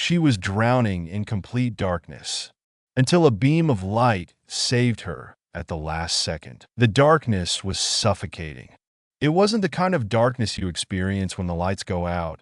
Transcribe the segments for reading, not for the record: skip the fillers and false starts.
She was drowning in complete darkness until a beam of light saved her at the last second. The darkness was suffocating. It wasn't the kind of darkness you experience when the lights go out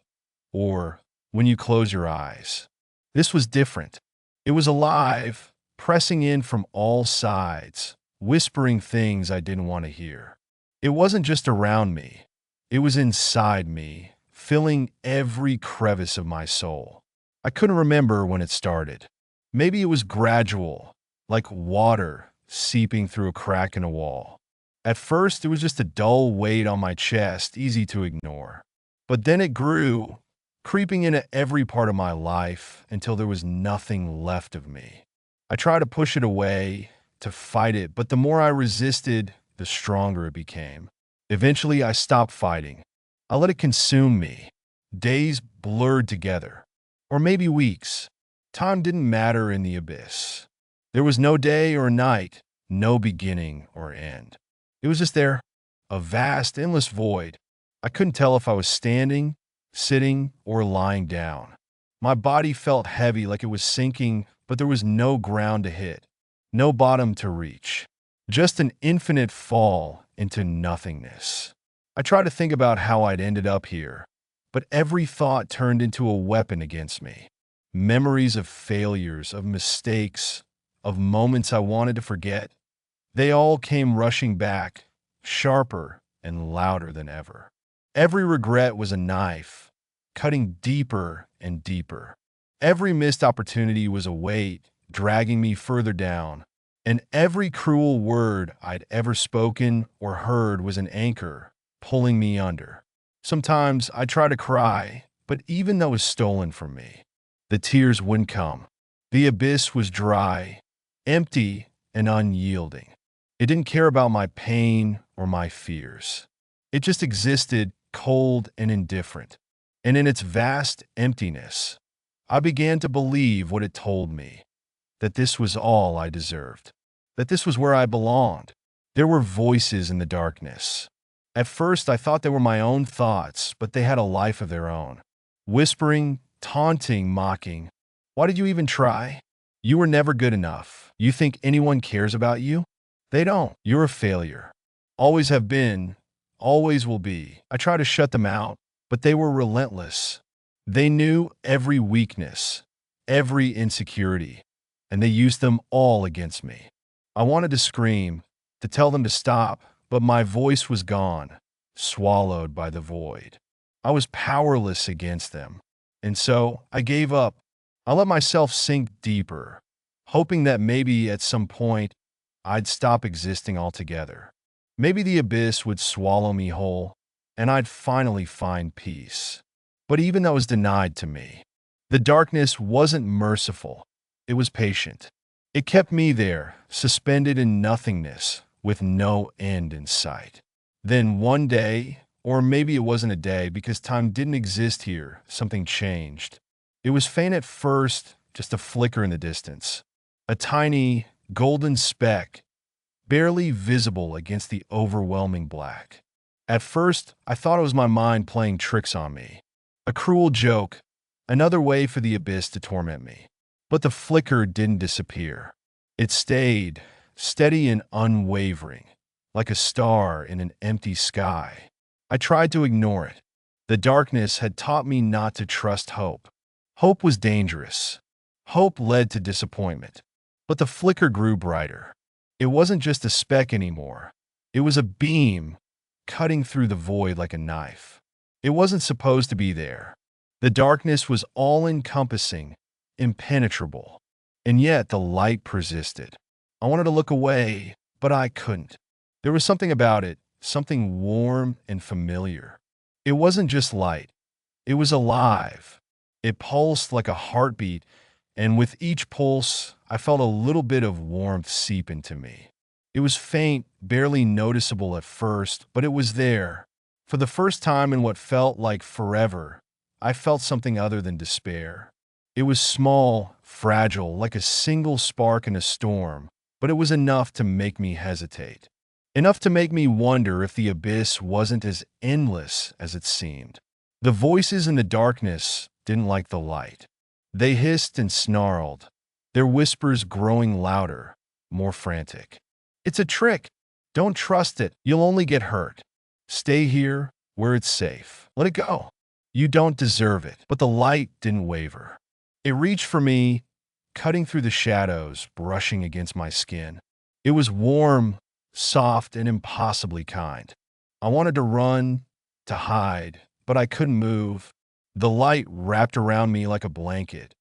or when you close your eyes. This was different. It was alive, pressing in from all sides, whispering things I didn't want to hear. It wasn't just around me. It was inside me, filling every crevice of my soul. I couldn't remember when it started. Maybe it was gradual, like water seeping through a crack in a wall. At first, it was just a dull weight on my chest, easy to ignore. But then it grew, creeping into every part of my life until there was nothing left of me. I tried to push it away, to fight it, but the more I resisted, the stronger it became. Eventually, I stopped fighting. I let it consume me. Days blurred together, or maybe weeks. Time didn't matter in the abyss. There was no day or night, no beginning or end. It was just there, a vast, endless void. I couldn't tell if I was standing, sitting, or lying down. My body felt heavy, like it was sinking, but there was no ground to hit, no bottom to reach. Just an infinite fall into nothingness. I tried to think about how I'd ended up here, but every thought turned into a weapon against me. Memories of failures, of mistakes, of moments I wanted to forget. They all came rushing back, sharper and louder than ever. Every regret was a knife, cutting deeper and deeper. Every missed opportunity was a weight, dragging me further down. And every cruel word I'd ever spoken or heard was an anchor, pulling me under. Sometimes I tried to cry, but even though it was stolen from me, the tears wouldn't come. The abyss was dry, empty, and unyielding. It didn't care about my pain or my fears. It just existed, cold and indifferent. And in its vast emptiness, I began to believe what it told me, that this was all I deserved, that this was where I belonged. There were voices in the darkness. At first, I thought they were my own thoughts, but they had a life of their own. Whispering, taunting, mocking. Why did you even try? You were never good enough. You think anyone cares about you? They don't. You're a failure. Always have been, always will be. I tried to shut them out, but they were relentless. They knew every weakness, every insecurity, and they used them all against me. I wanted to scream, to tell them to stop, but my voice was gone, swallowed by the void. I was powerless against them, and so I gave up. I let myself sink deeper, hoping that maybe at some point I'd stop existing altogether. Maybe the abyss would swallow me whole, and I'd finally find peace. But even that was denied to me. The darkness wasn't merciful. It was patient. It kept me there, suspended in nothingness, with no end in sight. Then one day, or maybe it wasn't a day because time didn't exist here, something changed. It was faint at first, just a flicker in the distance. A tiny, golden speck, barely visible against the overwhelming black. At first, I thought it was my mind playing tricks on me. A cruel joke, another way for the abyss to torment me. But the flicker didn't disappear. It stayed, steady and unwavering, like a star in an empty sky. I tried to ignore it. The darkness had taught me not to trust hope. Hope was dangerous. Hope led to disappointment. But the flicker grew brighter. It wasn't just a speck anymore. It was a beam, cutting through the void like a knife. It wasn't supposed to be there. The darkness was all-encompassing, impenetrable. And yet the light persisted. I wanted to look away, but I couldn't. There was something about it, something warm and familiar. It wasn't just light. It was alive. It pulsed like a heartbeat, and with each pulse, I felt a little bit of warmth seep into me. It was faint, barely noticeable at first, but it was there. For the first time in what felt like forever, I felt something other than despair. It was small, fragile, like a single spark in a storm, but it was enough to make me hesitate. Enough to make me wonder if the abyss wasn't as endless as it seemed. The voices in the darkness didn't like the light. They hissed and snarled, their whispers growing louder, more frantic. It's a trick. Don't trust it. You'll only get hurt. Stay here, where it's safe. Let it go. You don't deserve it. But the light didn't waver. It reached for me, cutting through the shadows, brushing against my skin. It was warm, soft, and impossibly kind. I wanted to run, to hide, but I couldn't move. The light wrapped around me like a blanket,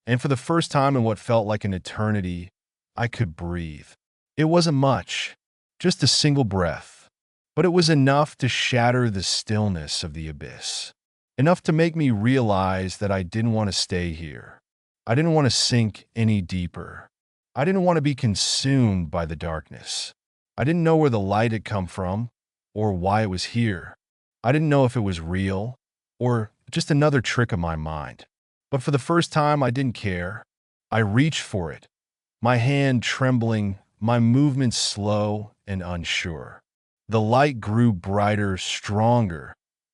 and for the first time in what felt like an eternity, I could breathe. It wasn't much, just a single breath, but it was enough to shatter the stillness of the abyss. Enough to make me realize that I didn't want to stay here. I didn't want to sink any deeper. I didn't want to be consumed by the darkness. I didn't know where the light had come from or why it was here. I didn't know if it was real or just another trick of my mind. But for the first time, I didn't care. I reached for it, my hand trembling, my movements slow and unsure. The light grew brighter, stronger,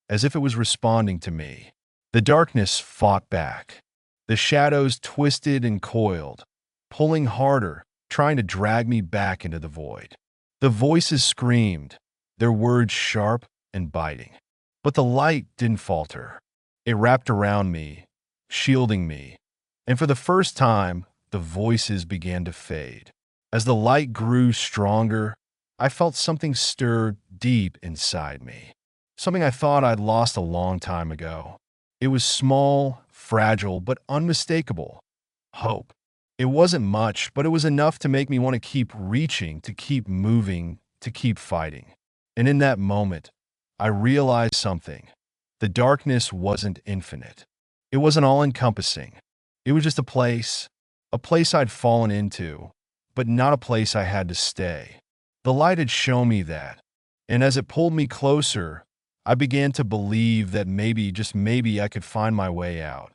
as if it was responding to me. The darkness fought back. The shadows twisted and coiled, pulling harder, trying to drag me back into the void. The voices screamed, their words sharp and biting. But the light didn't falter. It wrapped around me, shielding me, and for the first time, the voices began to fade. As the light grew stronger, I felt something stir deep inside me. Something I thought I'd lost a long time ago. It was small, fragile, but unmistakable. Hope. It wasn't much, but it was enough to make me want to keep reaching, to keep moving, to keep fighting. And in that moment, I realized something. The darkness wasn't infinite. It wasn't all-encompassing. It was just a place I'd fallen into, but not a place I had to stay. The light had shown me that, and as it pulled me closer, I began to believe that maybe, just maybe, I could find my way out.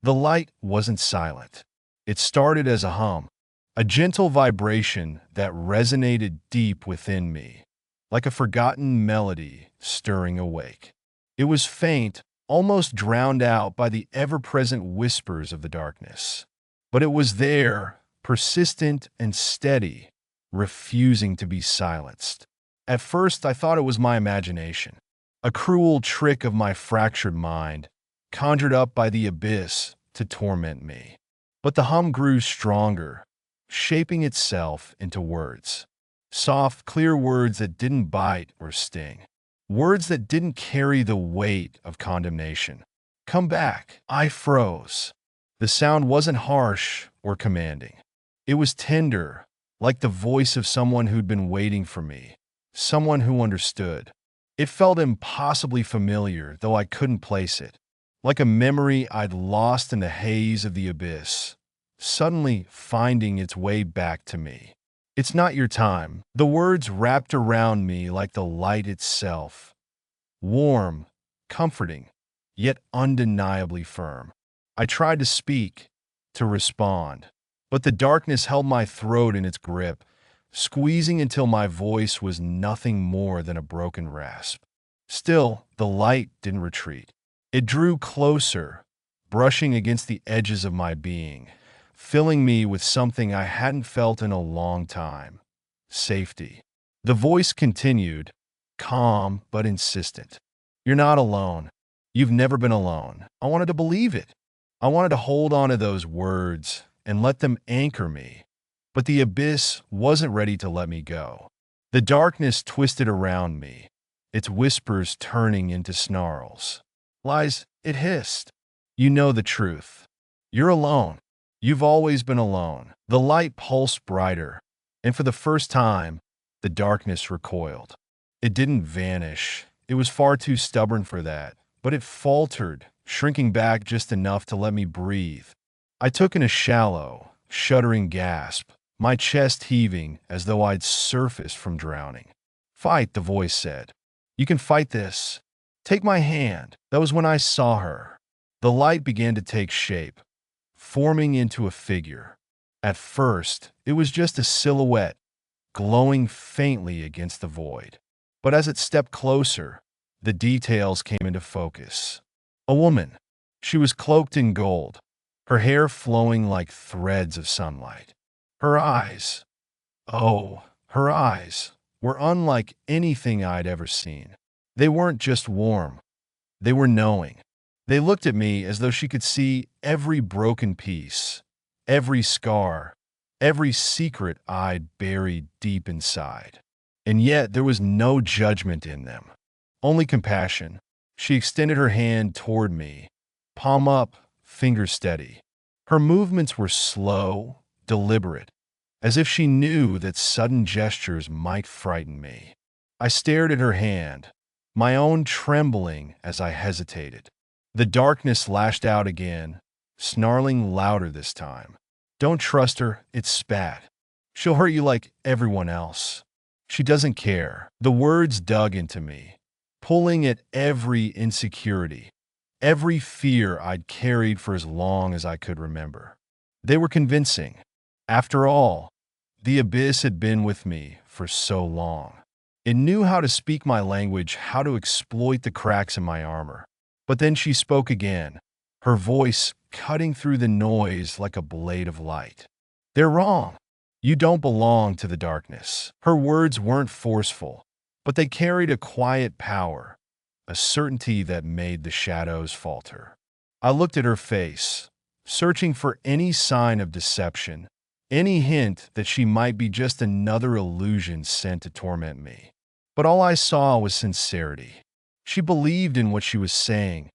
The light wasn't silent. It started as a hum, a gentle vibration that resonated deep within me, like a forgotten melody stirring awake. It was faint, almost drowned out by the ever-present whispers of the darkness. But it was there, persistent and steady, refusing to be silenced. At first, I thought it was my imagination, a cruel trick of my fractured mind, conjured up by the abyss to torment me. But the hum grew stronger, shaping itself into words. Soft, clear words that didn't bite or sting. Words that didn't carry the weight of condemnation. Come back. I froze. The sound wasn't harsh or commanding. It was tender, like the voice of someone who'd been waiting for me, someone who understood. It felt impossibly familiar, though I couldn't place it, like a memory I'd lost in the haze of the abyss, suddenly finding its way back to me. It's not your time. The words wrapped around me like the light itself, warm, comforting, yet undeniably firm. I tried to speak, to respond, but the darkness held my throat in its grip, squeezing until my voice was nothing more than a broken rasp. Still, the light didn't retreat. It drew closer, brushing against the edges of my being, filling me with something I hadn't felt in a long time: safety. The voice continued, calm but insistent. You're not alone. You've never been alone. I wanted to believe it. I wanted to hold on to those words and let them anchor me. But the abyss wasn't ready to let me go. The darkness twisted around me, its whispers turning into snarls. Lies, it hissed. You know the truth. You're alone. You've always been alone. The light pulsed brighter, and for the first time, the darkness recoiled. It didn't vanish. It was far too stubborn for that, but it faltered, shrinking back just enough to let me breathe. I took in a shallow, shuddering gasp, my chest heaving as though I'd surfaced from drowning. Fight, the voice said. You can fight this. Take my hand. That was when I saw her. The light began to take shape, forming into a figure. At first, it was just a silhouette, glowing faintly against the void. But as it stepped closer, the details came into focus. A woman. She was cloaked in gold, her hair flowing like threads of sunlight. Her eyes, oh, her eyes, were unlike anything I'd ever seen. They weren't just warm, they were knowing. They looked at me as though she could see every broken piece, every scar, every secret I'd buried deep inside. And yet there was no judgment in them, only compassion. She extended her hand toward me, palm up, finger steady. Her movements were slow, deliberate, as if she knew that sudden gestures might frighten me. I stared at her hand, my own trembling as I hesitated. The darkness lashed out again, snarling louder this time. Don't trust her, it spat. She'll hurt you like everyone else. She doesn't care. The words dug into me, pulling at every insecurity, every fear I'd carried for as long as I could remember. They were convincing. After all, the abyss had been with me for so long. It knew how to speak my language, how to exploit the cracks in my armor. But then she spoke again, her voice cutting through the noise like a blade of light. They're wrong. You don't belong to the darkness. Her words weren't forceful, but they carried a quiet power, a certainty that made the shadows falter. I looked at her face, searching for any sign of deception, any hint that she might be just another illusion sent to torment me. But all I saw was sincerity. She believed in what she was saying,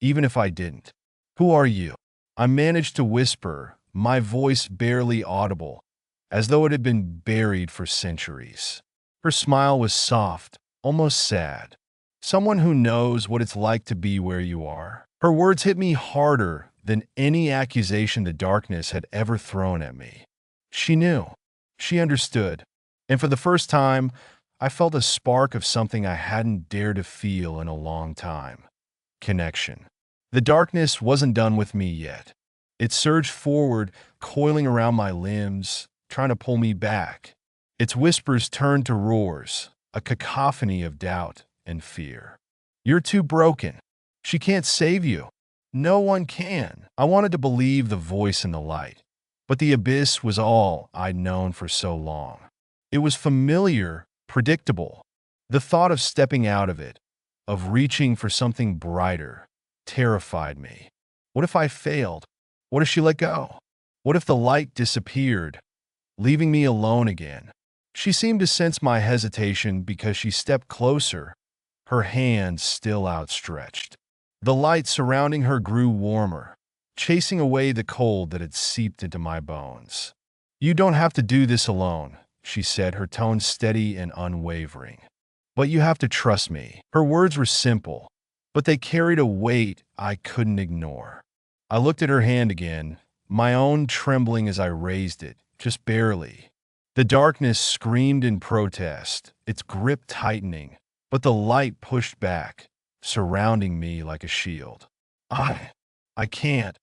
even if I didn't. Who are you? I managed to whisper, my voice barely audible, as though it had been buried for centuries. Her smile was soft, almost sad. Someone who knows what it's like to be where you are. Her words hit me harder than any accusation the darkness had ever thrown at me. She knew. She understood. And for the first time, I felt a spark of something I hadn't dared to feel in a long time. Connection. The darkness wasn't done with me yet. It surged forward, coiling around my limbs, trying to pull me back. Its whispers turned to roars, a cacophony of doubt and fear. You're too broken. She can't save you. No one can. I wanted to believe the voice in the light, but the abyss was all I'd known for so long. It was familiar, predictable. The thought of stepping out of it, of reaching for something brighter, terrified me. What if I failed? What if she let go? What if the light disappeared, leaving me alone again? She seemed to sense my hesitation because she stepped closer, her hand still outstretched. The light surrounding her grew warmer, chasing away the cold that had seeped into my bones. You don't have to do this alone, she said, her tone steady and unwavering. But you have to trust me. Her words were simple, but they carried a weight I couldn't ignore. I looked at her hand again, my own trembling as I raised it, just barely. The darkness screamed in protest, its grip tightening, but the light pushed back, surrounding me like a shield. I can't,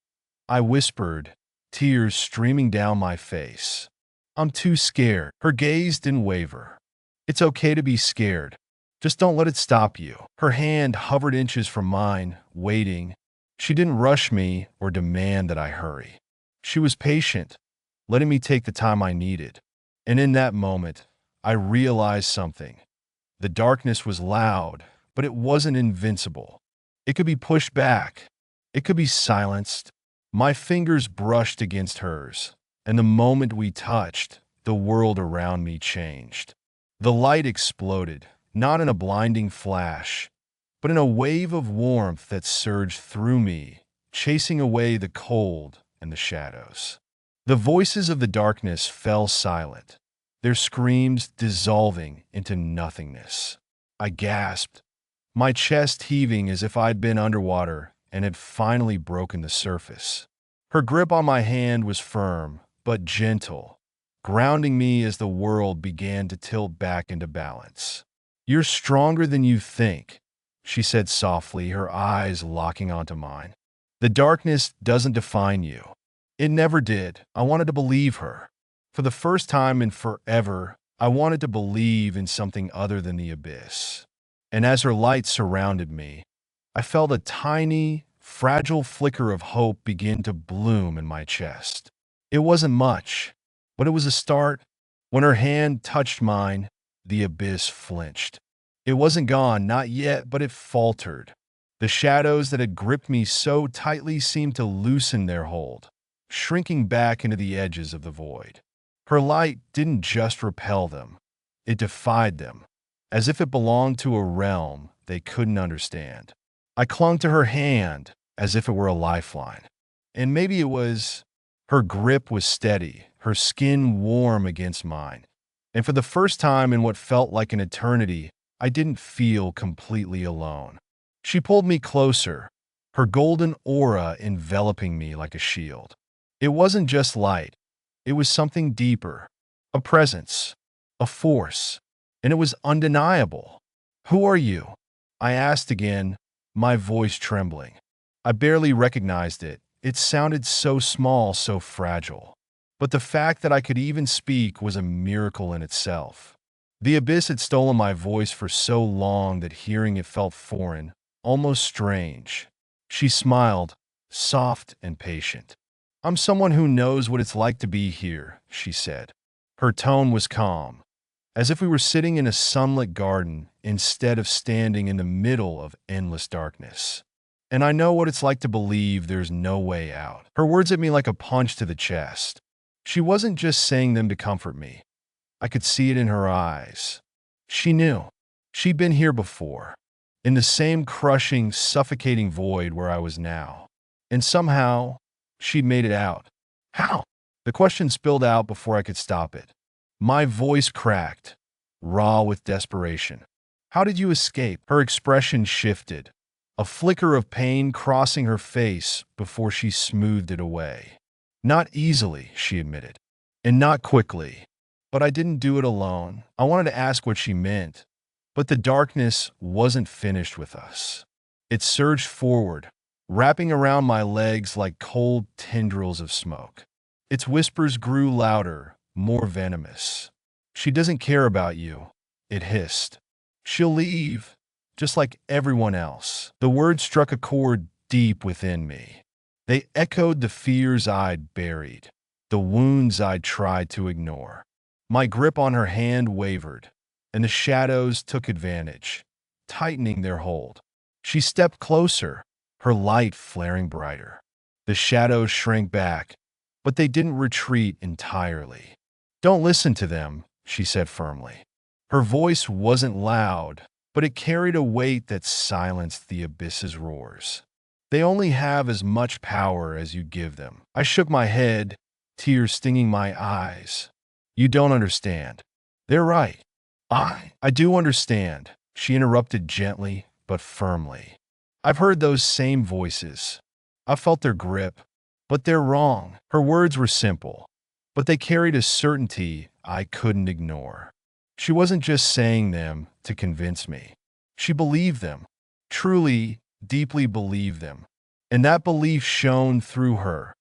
I whispered, tears streaming down my face. I'm too scared. Her gaze didn't waver. It's okay to be scared. Just don't let it stop you. Her hand hovered inches from mine, waiting. She didn't rush me or demand that I hurry. She was patient, letting me take the time I needed. And in that moment, I realized something. The darkness was loud, but it wasn't invincible. It could be pushed back. It could be silenced. My fingers brushed against hers, and the moment we touched, the world around me changed. The light exploded, not in a blinding flash, but in a wave of warmth that surged through me, chasing away the cold and the shadows. The voices of the darkness fell silent, their screams dissolving into nothingness. I gasped, my chest heaving as if I'd been underwater and had finally broken the surface. Her grip on my hand was firm, but gentle, grounding me as the world began to tilt back into balance. You're stronger than you think, she said softly, her eyes locking onto mine. The darkness doesn't define you. It never did. I wanted to believe her. For the first time in forever, I wanted to believe in something other than the abyss. And as her light surrounded me, I felt a tiny, fragile flicker of hope began to bloom in my chest. It wasn't much, but it was a start. When her hand touched mine, the abyss flinched. It wasn't gone, not yet, but it faltered. The shadows that had gripped me so tightly seemed to loosen their hold, shrinking back into the edges of the void. Her light didn't just repel them, it defied them, as if it belonged to a realm they couldn't understand. I clung to her hand as if it were a lifeline. And maybe it was. Her grip was steady, her skin warm against mine. And for the first time in what felt like an eternity, I didn't feel completely alone. She pulled me closer, her golden aura enveloping me like a shield. It wasn't just light, it was something deeper, a presence, a force, and it was undeniable. "Who are you?" I asked again, my voice trembling. I barely recognized it. It sounded so small, so fragile. But the fact that I could even speak was a miracle in itself. The abyss had stolen my voice for so long that hearing it felt foreign, almost strange. She smiled, soft and patient. "I'm someone who knows what it's like to be here," she said. Her tone was calm, as if we were sitting in a sunlit garden instead of standing in the middle of endless darkness. "And I know what it's like to believe there's no way out." Her words hit me like a punch to the chest. She wasn't just saying them to comfort me. I could see it in her eyes. She knew. She'd been here before, in the same crushing, suffocating void where I was now. And somehow, she'd made it out. How? The question spilled out before I could stop it. My voice cracked, raw with desperation. "How did you escape?" Her expression shifted, a flicker of pain crossing her face before she smoothed it away. "Not easily," she admitted, "and not quickly. But I didn't do it alone." I wanted to ask what she meant, but the darkness wasn't finished with us. It surged forward, wrapping around my legs like cold tendrils of smoke. Its whispers grew louder, more venomous. "She doesn't care about you," it hissed. "She'll leave, just like everyone else." The words struck a chord deep within me. They echoed the fears I'd buried, the wounds I'd tried to ignore. My grip on her hand wavered, and the shadows took advantage, tightening their hold. She stepped closer, her light flaring brighter. The shadows shrank back, but they didn't retreat entirely. "Don't listen to them," she said firmly. Her voice wasn't loud, but it carried a weight that silenced the abyss's roars. "They only have as much power as you give them." I shook my head, tears stinging my eyes. "You don't understand." "They're right." I do understand," she interrupted gently but firmly. "I've heard those same voices. I've felt their grip, but they're wrong." Her words were simple, but they carried a certainty I couldn't ignore. She wasn't just saying them to convince me. She believed them, truly, deeply believed them. And that belief shone through her,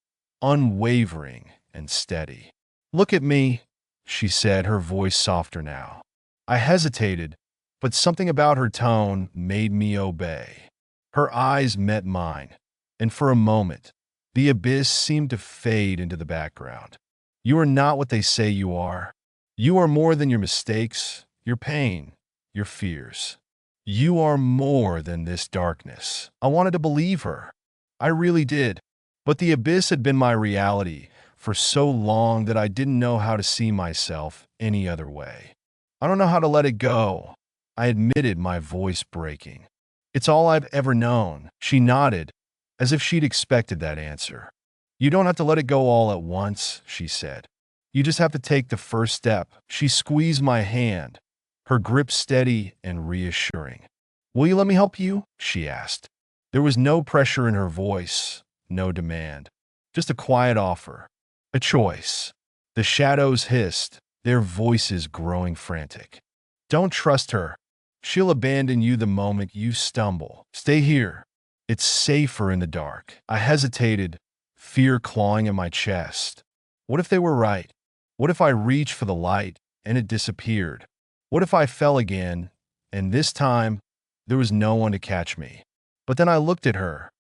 unwavering and steady. "Look at me," she said, her voice softer now. I hesitated, but something about her tone made me obey. Her eyes met mine, and for a moment, the abyss seemed to fade into the background. "You are not what they say you are. You are more than your mistakes, your pain, your fears. You are more than this darkness." I wanted to believe her. I really did. But the abyss had been my reality for so long that I didn't know how to see myself any other way. "I don't know how to let it go," I admitted, my voice breaking. "It's all I've ever known." She nodded, as if she'd expected that answer. "You don't have to let it go all at once," she said. "You just have to take the first step." She squeezed my hand, her grip steady and reassuring. "Will you let me help you?" she asked. There was no pressure in her voice, no demand, just a quiet offer, a choice. The shadows hissed, their voices growing frantic. "Don't trust her. She'll abandon you the moment you stumble. Stay here. It's safer in the dark." I hesitated, fear clawing at my chest. What if they were right? What if I reached for the light and it disappeared? What if I fell again, and this time there was no one to catch me? But then I looked at her,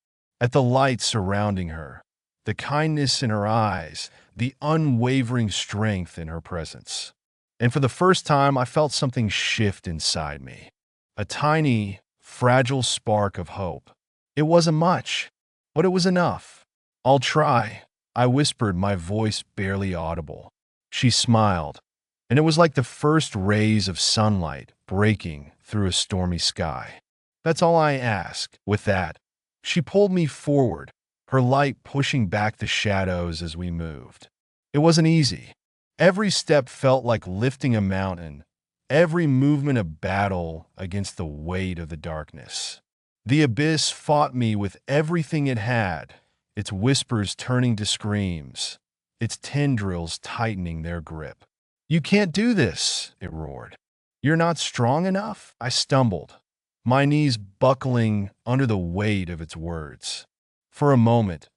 at the light surrounding her, the kindness in her eyes, the unwavering strength in her presence. And for the first time, I felt something shift inside me. A tiny, fragile spark of hope. It wasn't much, but it was enough. "I'll try," I whispered, my voice barely audible. She smiled, and it was like the first rays of sunlight breaking through a stormy sky. "That's all I ask." With that, she pulled me forward, her light pushing back the shadows as we moved. It wasn't easy. Every step felt like lifting a mountain, every movement a battle against the weight of the darkness. The abyss fought me with everything it had, its whispers turning to screams, its tendrils tightening their grip. "You can't do this," it roared. "You're not strong enough?" I stumbled, my knees buckling under the weight of its words. For a moment,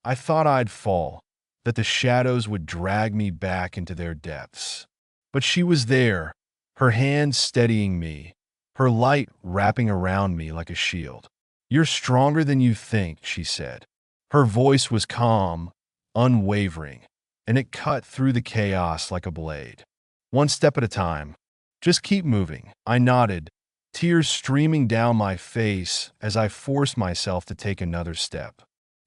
I thought I'd fall, that the shadows would drag me back into their depths. But she was there, her hand steadying me, her light wrapping around me like a shield. "You're stronger than you think," she said. Her voice was calm, unwavering, and it cut through the chaos like a blade. "One step at a time. Just keep moving." I nodded, tears streaming down my face as I forced myself to take another step.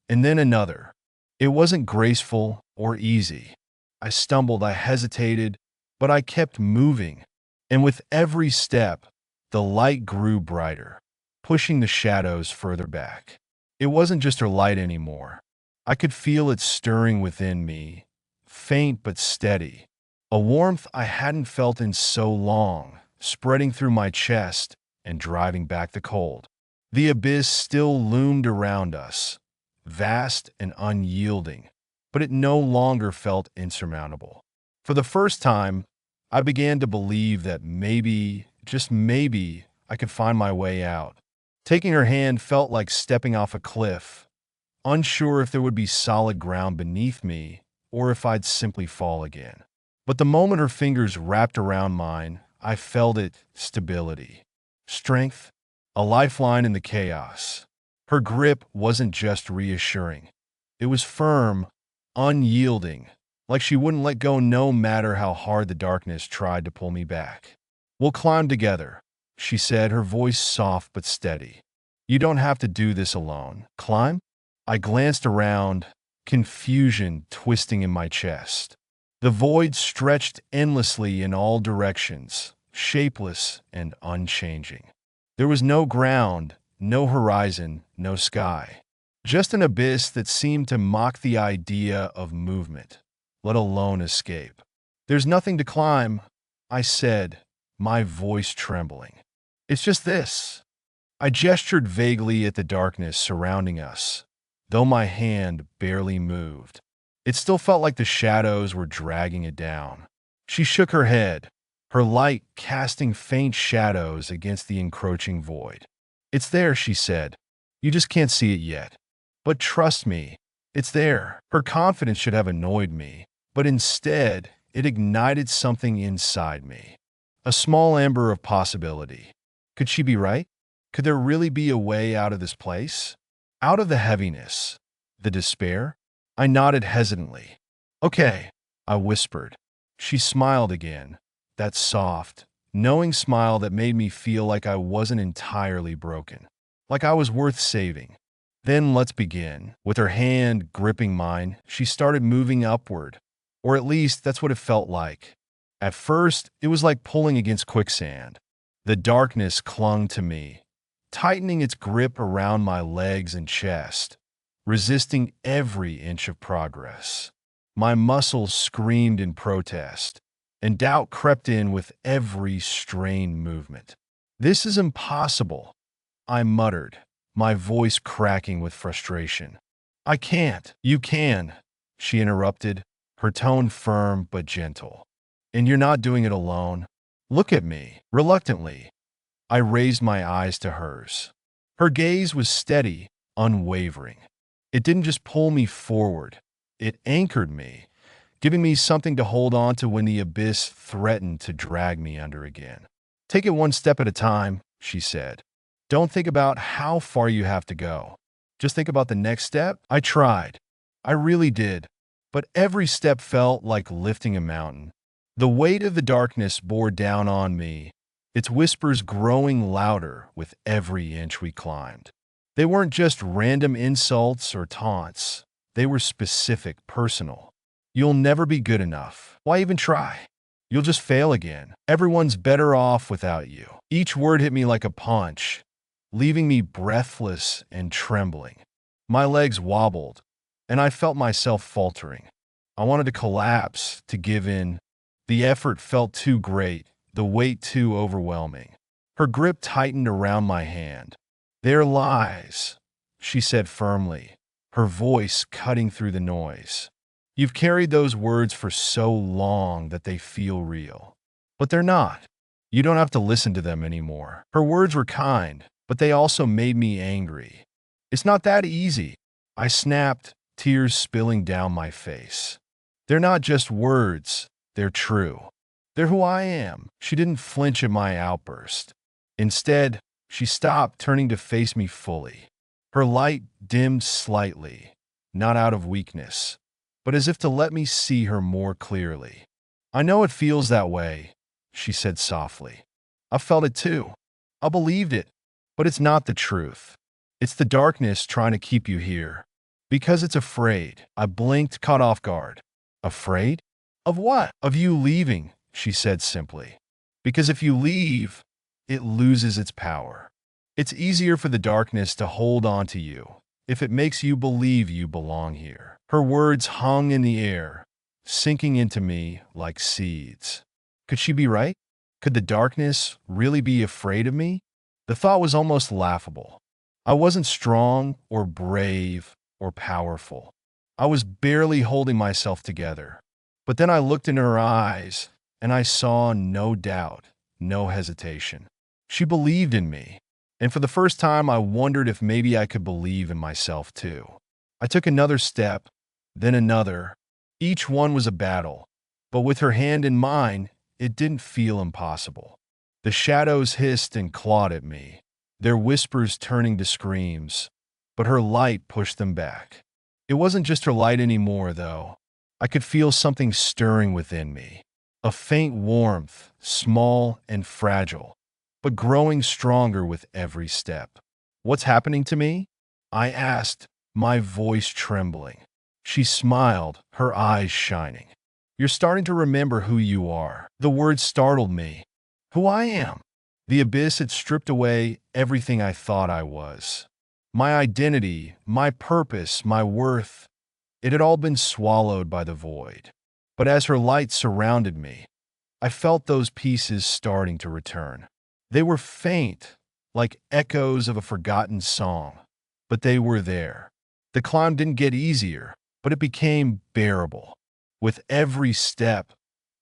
And then another. It wasn't graceful or easy. I stumbled, I hesitated, but I kept moving. And with every step, the light grew brighter, pushing the shadows further back. It wasn't just her light anymore. I could feel it stirring within me, faint but steady. A warmth I hadn't felt in so long, spreading through my chest and driving back the cold. The abyss still loomed around us, vast and unyielding, but it no longer felt insurmountable. For the first time, I began to believe that maybe, just maybe, I could find my way out. Taking her hand felt like stepping off a cliff, unsure if there would be solid ground beneath me or if I'd simply fall again. But the moment her fingers wrapped around mine, I felt it: stability, strength, a lifeline in the chaos. Her grip wasn't just reassuring. It was firm, unyielding, like she wouldn't let go no matter how hard the darkness tried to pull me back. "We'll climb together," she said, her voice soft but steady. "You don't have to do this alone." "Climb?" I glanced around, confusion twisting in my chest. The void stretched endlessly in all directions, shapeless and unchanging. There was no ground, no horizon, no sky. Just an abyss that seemed to mock the idea of movement, let alone escape. "There's nothing to climb," I said, my voice trembling. "It's just this." I gestured vaguely at the darkness surrounding us, though my hand barely moved. It still felt like the shadows were dragging it down. She shook her head, her light casting faint shadows against the encroaching void. "It's there," she said. "You just can't see it yet. But trust me, it's there." Her confidence should have annoyed me, but instead, it ignited something inside me. A small ember of possibility. Could she be right? Could there really be a way out of this place? Out of the heaviness, the despair? I nodded hesitantly. "Okay," I whispered. She smiled again, that soft, knowing smile that made me feel like I wasn't entirely broken, like I was worth saving. "Then let's begin." With her hand gripping mine, she started moving upward, or at least that's what it felt like. At first, it was like pulling against quicksand. The darkness clung to me, tightening its grip around my legs and chest, resisting every inch of progress. My muscles screamed in protest, and doubt crept in with every strained movement. "This is impossible," I muttered, my voice cracking with frustration. "I can't." "You can," she interrupted, her tone firm but gentle. "And you're not doing it alone. Look at me." Reluctantly, I raised my eyes to hers. Her gaze was steady, unwavering. It didn't just pull me forward, it anchored me, giving me something to hold on to when the abyss threatened to drag me under again. "Take it one step at a time," she said. "Don't think about how far you have to go. Just think about the next step. I tried. I really did. But every step felt like lifting a mountain. The weight of the darkness bore down on me, its whispers growing louder with every inch we climbed. They weren't just random insults or taunts. They were specific, personal. You'll never be good enough. Why even try? You'll just fail again. Everyone's better off without you. Each word hit me like a punch, leaving me breathless and trembling. My legs wobbled, and I felt myself faltering. I wanted to collapse, to give in. The effort felt too great, the weight too overwhelming. Her grip tightened around my hand. "They're lies," she said firmly, her voice cutting through the noise. "You've carried those words for so long that they feel real. But they're not. You don't have to listen to them anymore." Her words were kind, but they also made me angry. "It's not that easy," I snapped, tears spilling down my face. "They're not just words, they're true. They're who I am." She didn't flinch at my outburst. Instead, she stopped, turning to face me fully. Her light dimmed slightly, not out of weakness, but as if to let me see her more clearly. "I know it feels that way," she said softly. "I felt it too. I believed it, but it's not the truth. It's the darkness trying to keep you here. Because it's afraid." I blinked, caught off guard. "Afraid? Of what?" "Of you leaving," she said simply. "Because if you leave, it loses its power. It's easier for the darkness to hold on to you if it makes you believe you belong here." Her words hung in the air, sinking into me like seeds. Could she be right? Could the darkness really be afraid of me? The thought was almost laughable. I wasn't strong or brave or powerful. I was barely holding myself together. But then I looked in her eyes, and I saw no doubt, no hesitation. She believed in me, and for the first time I wondered if maybe I could believe in myself too. I took another step, then another. Each one was a battle, but with her hand in mine, it didn't feel impossible. The shadows hissed and clawed at me, their whispers turning to screams, but her light pushed them back. It wasn't just her light anymore, though. I could feel something stirring within me, a faint warmth, small and fragile, but growing stronger with every step. "What's happening to me?" I asked, my voice trembling. She smiled, her eyes shining. "You're starting to remember who you are." The words startled me. Who I am? The abyss had stripped away everything I thought I was. My identity, my purpose, my worth, it had all been swallowed by the void. But as her light surrounded me, I felt those pieces starting to return. They were faint, like echoes of a forgotten song, but they were there. The climb didn't get easier, but it became bearable. With every step,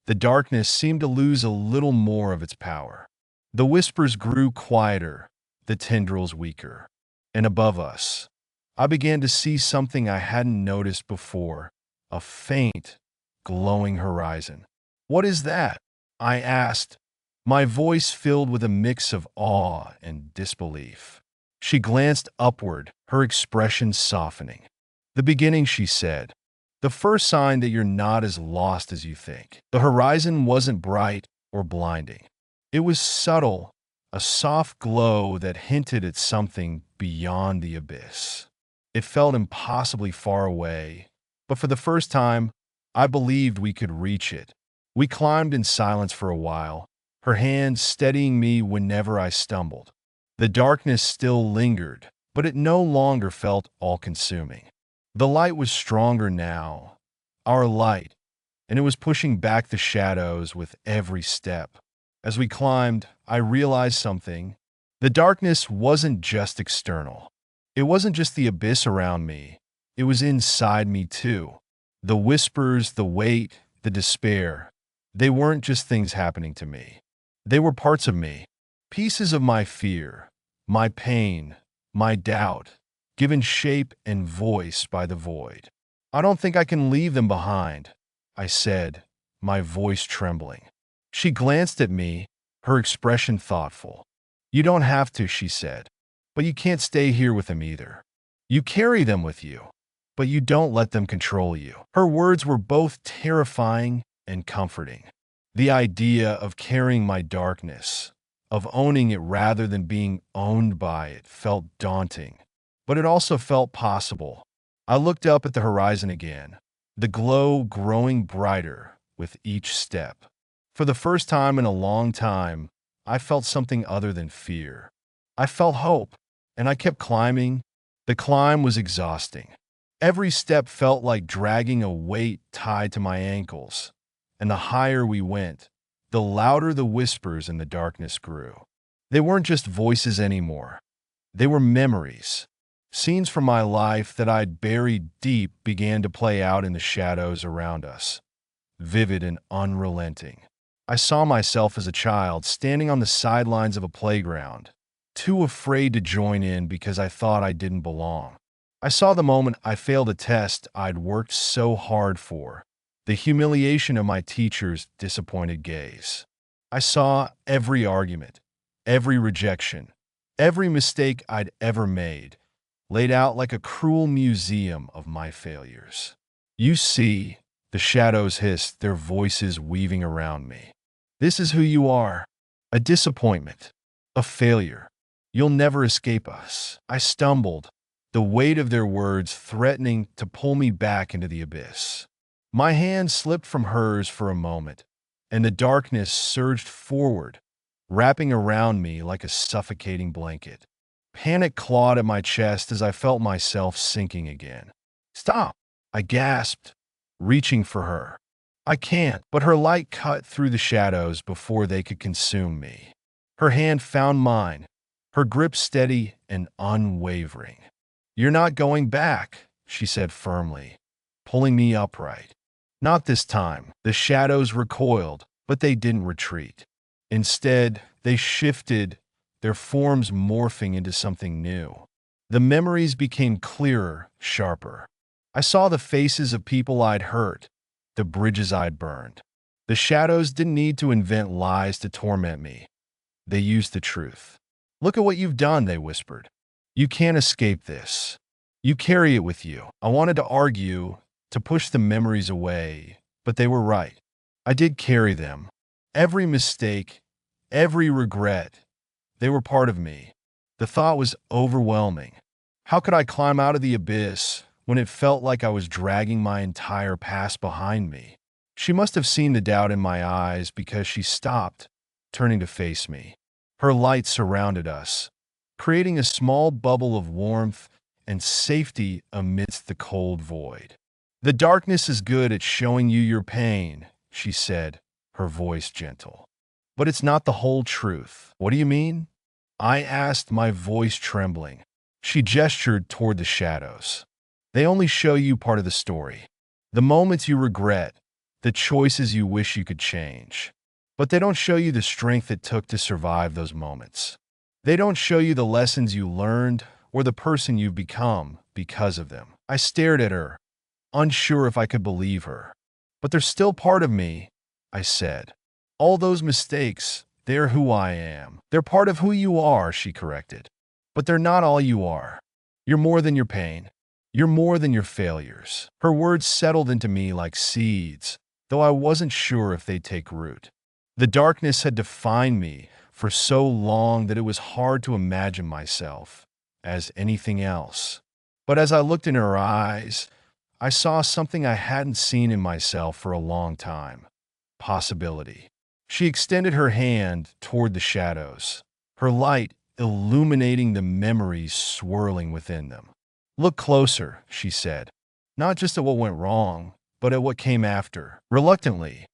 the darkness seemed to lose a little more of its power. The whispers grew quieter, the tendrils weaker. And above us, I began to see something I hadn't noticed before, a faint, glowing horizon. "What is that?" I asked, my voice filled with a mix of awe and disbelief. She glanced upward, her expression softening. "The beginning," she said. "The first sign that you're not as lost as you think." The horizon wasn't bright or blinding. It was subtle, a soft glow that hinted at something beyond the abyss. It felt impossibly far away, but for the first time, I believed we could reach it. We climbed in silence for a while, her hand steadying me whenever I stumbled. The darkness still lingered, but it no longer felt all-consuming. The light was stronger now, our light, and it was pushing back the shadows with every step. As we climbed, I realized something. The darkness wasn't just external. It wasn't just the abyss around me. It was inside me too. The whispers, the weight, the despair, they weren't just things happening to me. They were parts of me, pieces of my fear, my pain, my doubt, given shape and voice by the void. "I don't think I can leave them behind," I said, my voice trembling. She glanced at me, her expression thoughtful. "You don't have to," she said, "but you can't stay here with them either." You carry them with you, but you don't let them control you. Her words were both terrifying and comforting. The idea of carrying my darkness, of owning it rather than being owned by it, felt daunting, but it also felt possible. I looked up at the horizon again, the glow growing brighter with each step. For the first time in a long time, I felt something other than fear. I felt hope, and I kept climbing. The climb was exhausting. Every step felt like dragging a weight tied to my ankles, and the higher we went, the louder the whispers in the darkness grew. They weren't just voices anymore. They were memories. Scenes from my life that I'd buried deep began to play out in the shadows around us, vivid and unrelenting. I saw myself as a child standing on the sidelines of a playground, too afraid to join in because I thought I didn't belong. I saw the moment I failed a test I'd worked so hard for, the humiliation of my teacher's disappointed gaze. I saw every argument, every rejection, every mistake I'd ever made, laid out like a cruel museum of my failures. You see, the shadows hissed, their voices weaving around me. This is who you are. A disappointment. A failure. You'll never escape us. I stumbled, the weight of their words threatening to pull me back into the abyss. My hand slipped from hers for a moment, and the darkness surged forward, wrapping around me like a suffocating blanket. Panic clawed at my chest as I felt myself sinking again. Stop! I gasped, reaching for her. I can't, but her light cut through the shadows before they could consume me. Her hand found mine, her grip steady and unwavering. You're not going back, she said firmly, pulling me upright. Not this time. The shadows recoiled, but they didn't retreat. Instead, they shifted, their forms morphing into something new. The memories became clearer, sharper. I saw the faces of people I'd hurt, the bridges I'd burned. The shadows didn't need to invent lies to torment me. They used the truth. Look at what you've done, they whispered. You can't escape this. You carry it with you. I wanted to argue, to push the memories away, but they were right. I did carry them. Every mistake, every regret, they were part of me. The thought was overwhelming. How could I climb out of the abyss when it felt like I was dragging my entire past behind me? She must have seen the doubt in my eyes because she stopped, turning to face me. Her light surrounded us, creating a small bubble of warmth and safety amidst the cold void. The darkness is good at showing you your pain, she said, her voice gentle. But it's not the whole truth. What do you mean? I asked, my voice trembling. She gestured toward the shadows. They only show you part of the story. The moments you regret, the choices you wish you could change. But they don't show you the strength it took to survive those moments. They don't show you the lessons you learned or the person you've become because of them. I stared at her, unsure if I could believe her. But they're still part of me, I said. All those mistakes, they're who I am. They're part of who you are, she corrected. But they're not all you are. You're more than your pain. You're more than your failures. Her words settled into me like seeds, though I wasn't sure if they'd take root. The darkness had defined me for so long that it was hard to imagine myself as anything else. But as I looked in her eyes, I saw something I hadn't seen in myself for a long time. Possibility. She extended her hand toward the shadows, her light illuminating the memories swirling within them. Look closer, she said. Not just at what went wrong, but at what came after. Reluctantly,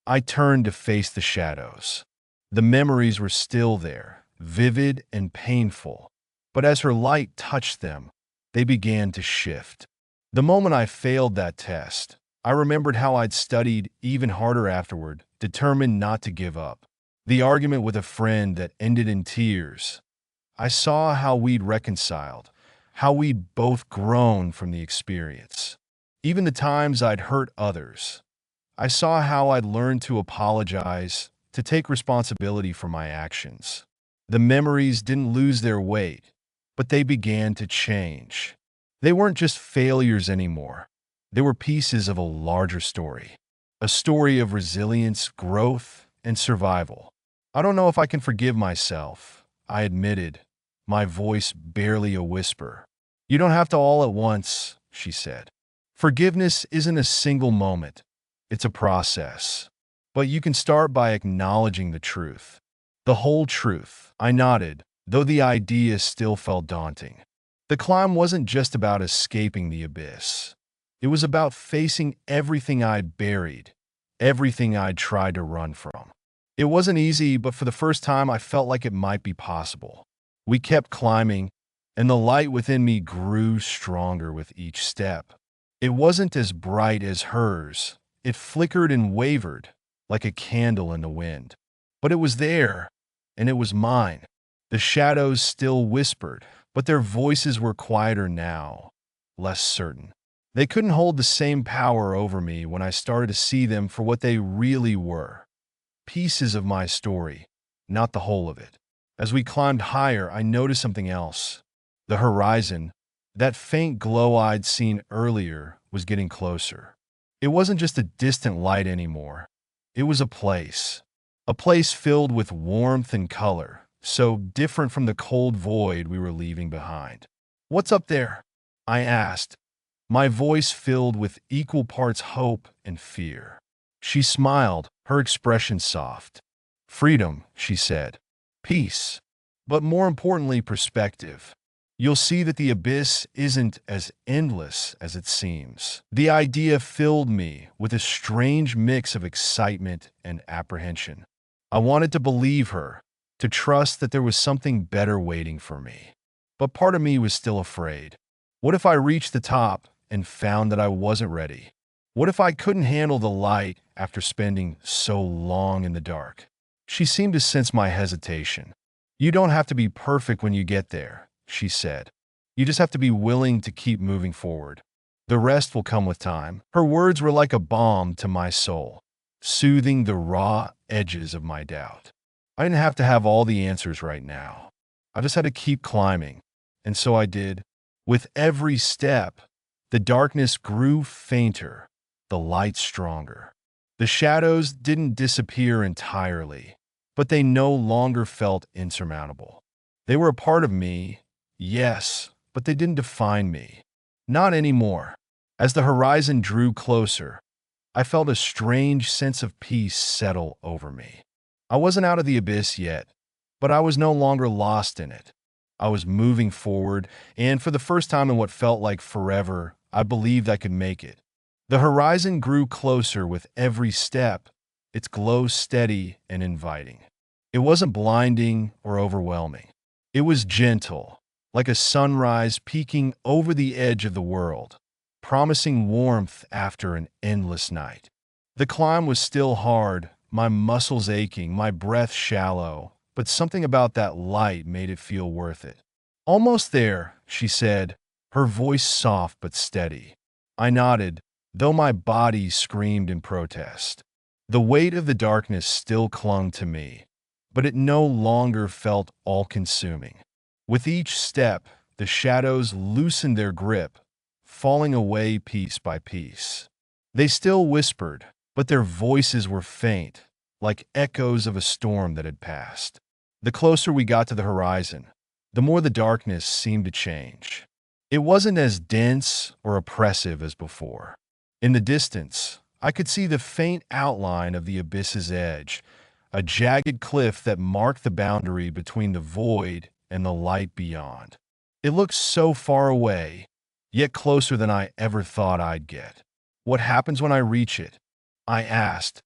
I turned to face the shadows. The memories were still there, vivid and painful, but as her light touched them, they began to shift. The moment I failed that test, I remembered how I'd studied even harder afterward, determined not to give up. The argument with a friend that ended in tears. I saw how we'd reconciled, how we'd both grown from the experience. Even the times I'd hurt others, I saw how I'd learned to apologize, to take responsibility for my actions. The memories didn't lose their weight, but they began to change. They weren't just failures anymore. They were pieces of a larger story. A story of resilience, growth, and survival. I don't know if I can forgive myself, I admitted, my voice barely a whisper. You don't have to all at once, she said. Forgiveness isn't a single moment. It's a process. But you can start by acknowledging the truth. The whole truth. I nodded, though the idea still felt daunting. The climb wasn't just about escaping the abyss. It was about facing everything I'd buried, everything I'd tried to run from. It wasn't easy, but for the first time I felt like it might be possible. We kept climbing, and the light within me grew stronger with each step. It wasn't as bright as hers. It flickered and wavered, like a candle in the wind. But it was there, and it was mine. The shadows still whispered, but their voices were quieter now, less certain. They couldn't hold the same power over me when I started to see them for what they really were. Pieces of my story, not the whole of it. As we climbed higher, I noticed something else. The horizon, that faint glow I'd seen earlier, was getting closer. It wasn't just a distant light anymore. It was a place filled with warmth and color, so different from the cold void we were leaving behind. "What's up there?" I asked, my voice filled with equal parts hope and fear. She smiled, her expression soft. "Freedom," she said. "Peace. But more importantly, perspective. You'll see that the abyss isn't as endless as it seems." The idea filled me with a strange mix of excitement and apprehension. I wanted to believe her, to trust that there was something better waiting for me. But part of me was still afraid. What if I reached the top and found that I wasn't ready? What if I couldn't handle the light after spending so long in the dark? She seemed to sense my hesitation. "You don't have to be perfect when you get there," she said. "You just have to be willing to keep moving forward. The rest will come with time." Her words were like a balm to my soul, soothing the raw edges of my doubt. I didn't have to have all the answers right now. I just had to keep climbing. And so I did. With every step, the darkness grew fainter, the light stronger. The shadows didn't disappear entirely, but they no longer felt insurmountable. They were a part of me, yes, but they didn't define me. Not anymore. As the horizon drew closer, I felt a strange sense of peace settle over me. I wasn't out of the abyss yet, but I was no longer lost in it. I was moving forward, and for the first time in what felt like forever, I believed I could make it. The horizon grew closer with every step, its glow steady and inviting. It wasn't blinding or overwhelming. It was gentle, like a sunrise peeking over the edge of the world, promising warmth after an endless night. The climb was still hard, my muscles aching, my breath shallow, but something about that light made it feel worth it. "Almost there," she said, her voice soft but steady. I nodded, though my body screamed in protest. The weight of the darkness still clung to me, but it no longer felt all-consuming. With each step, the shadows loosened their grip, falling away piece by piece. They still whispered, but their voices were faint, like echoes of a storm that had passed. The closer we got to the horizon, the more the darkness seemed to change. It wasn't as dense or oppressive as before. In the distance, I could see the faint outline of the abyss's edge, a jagged cliff that marked the boundary between the void and the light beyond. It looked so far away, yet closer than I ever thought I'd get. "What happens when I reach it?" I asked,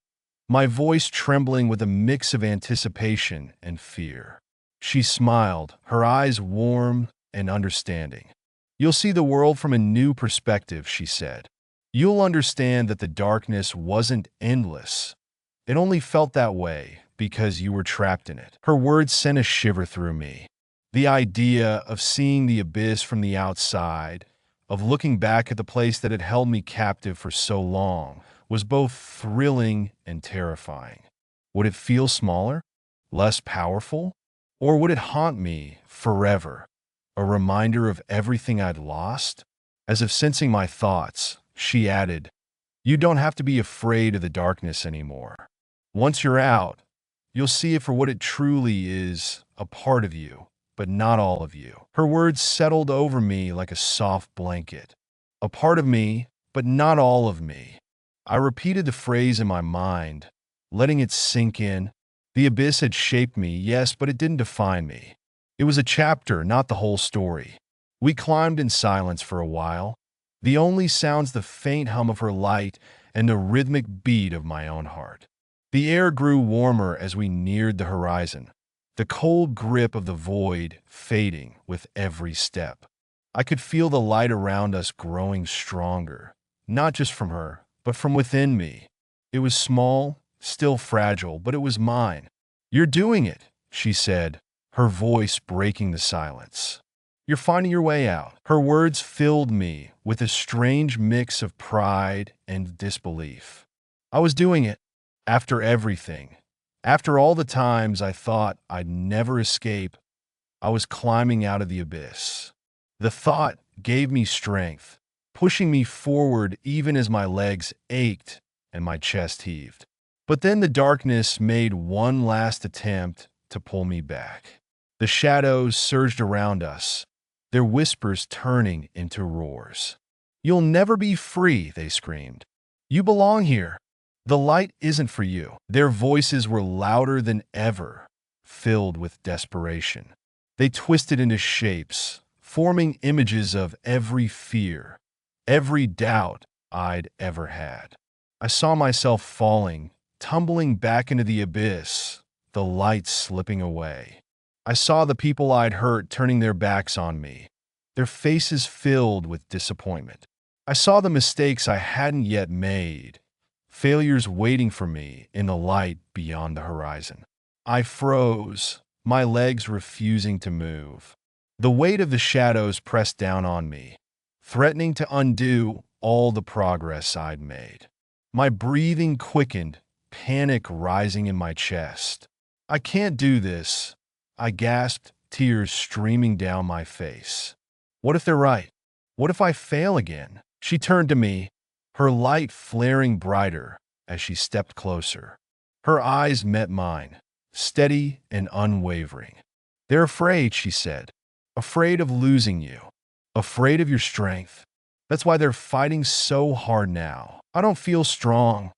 my voice trembling with a mix of anticipation and fear. She smiled, her eyes warm and understanding. "You'll see the world from a new perspective," she said. "You'll understand that the darkness wasn't endless. It only felt that way because you were trapped in it." Her words sent a shiver through me. The idea of seeing the abyss from the outside, of looking back at the place that had held me captive for so long, was both thrilling and terrifying. Would it feel smaller, less powerful, or would it haunt me forever, a reminder of everything I'd lost? As if sensing my thoughts, she added, "You don't have to be afraid of the darkness anymore. Once you're out, you'll see it for what it truly is, a part of you, but not all of you." Her words settled over me like a soft blanket. A part of me, but not all of me. I repeated the phrase in my mind, letting it sink in. The abyss had shaped me, yes, but it didn't define me. It was a chapter, not the whole story. We climbed in silence for a while. The only sounds the faint hum of her light and the rhythmic beat of my own heart. The air grew warmer as we neared the horizon, the cold grip of the void fading with every step. I could feel the light around us growing stronger, not just from her, but from within me. It was small, still fragile, but it was mine. "You're doing it," she said, her voice breaking the silence. "You're finding your way out." Her words filled me with a strange mix of pride and disbelief. I was doing it. After everything. After all the times I thought I'd never escape, I was climbing out of the abyss. The thought gave me strength, pushing me forward even as my legs ached and my chest heaved. But then the darkness made one last attempt to pull me back. The shadows surged around us, their whispers turning into roars. "You'll never be free," they screamed. "You belong here. The light isn't for you." Their voices were louder than ever, filled with desperation. They twisted into shapes, forming images of every fear, every doubt I'd ever had. I saw myself falling, tumbling back into the abyss, the light slipping away. I saw the people I'd hurt turning their backs on me, their faces filled with disappointment. I saw the mistakes I hadn't yet made, failures waiting for me in the light beyond the horizon. I froze, my legs refusing to move. The weight of the shadows pressed down on me, threatening to undo all the progress I'd made. My breathing quickened, panic rising in my chest. "I can't do this," I gasped, tears streaming down my face. "What if they're right? What if I fail again?" She turned to me, her light flaring brighter as she stepped closer. Her eyes met mine, steady and unwavering. "They're afraid," she said. "Afraid of losing you. Afraid of your strength. That's why they're fighting so hard now." "I don't feel strong,"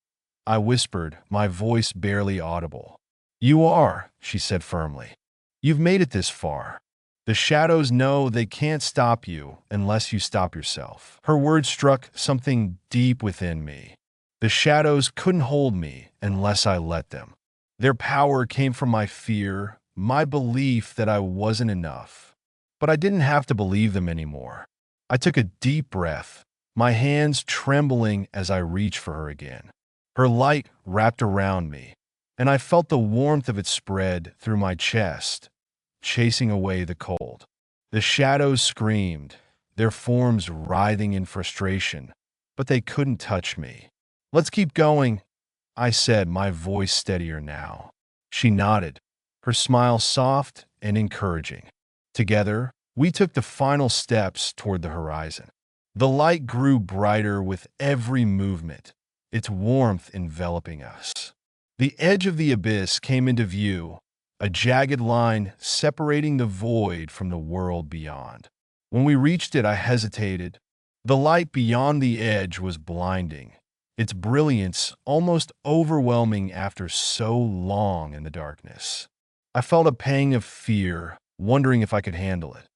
I whispered, my voice barely audible. "You are," she said firmly. "You've made it this far. The shadows know they can't stop you unless you stop yourself." Her words struck something deep within me. The shadows couldn't hold me unless I let them. Their power came from my fear, my belief that I wasn't enough. But I didn't have to believe them anymore. I took a deep breath, my hands trembling as I reached for her again. Her light wrapped around me, and I felt the warmth of it spread through my chest, chasing away the cold. The shadows screamed, their forms writhing in frustration, but they couldn't touch me. "Let's keep going," I said, my voice steadier now. She nodded, her smile soft and encouraging. Together, we took the final steps toward the horizon. The light grew brighter with every movement, its warmth enveloping us. The edge of the abyss came into view, a jagged line separating the void from the world beyond. When we reached it, I hesitated. The light beyond the edge was blinding, its brilliance almost overwhelming after so long in the darkness. I felt a pang of fear, wondering if I could handle it.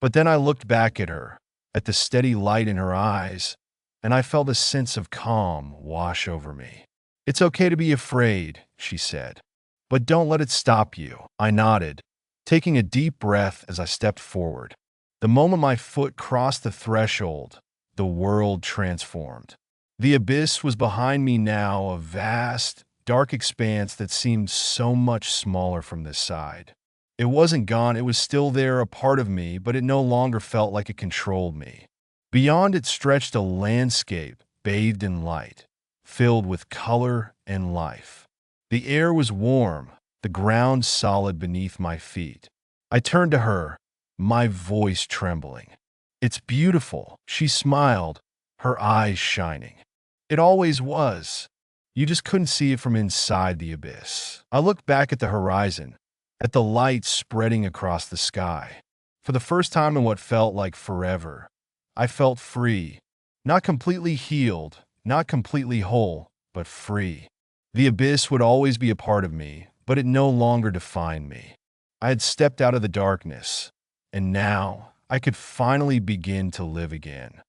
But then I looked back at her, at the steady light in her eyes, and I felt a sense of calm wash over me. "It's okay to be afraid," she said, "but don't let it stop you." I nodded, taking a deep breath as I stepped forward. The moment my foot crossed the threshold, the world transformed. The abyss was behind me now, a vast, dark expanse that seemed so much smaller from this side. It wasn't gone, it was still there, a part of me, but it no longer felt like it controlled me. Beyond it stretched a landscape bathed in light, filled with color and life. The air was warm, the ground solid beneath my feet. I turned to her, my voice trembling. It's beautiful. She smiled, her eyes shining. It always was. You just couldn't see it from inside the abyss. I looked back at the horizon, at the light spreading across the sky. For the first time in what felt like forever, I felt free. Not completely healed, not completely whole, but free. The abyss would always be a part of me, but it no longer defined me. I had stepped out of the darkness, and now I could finally begin to live again.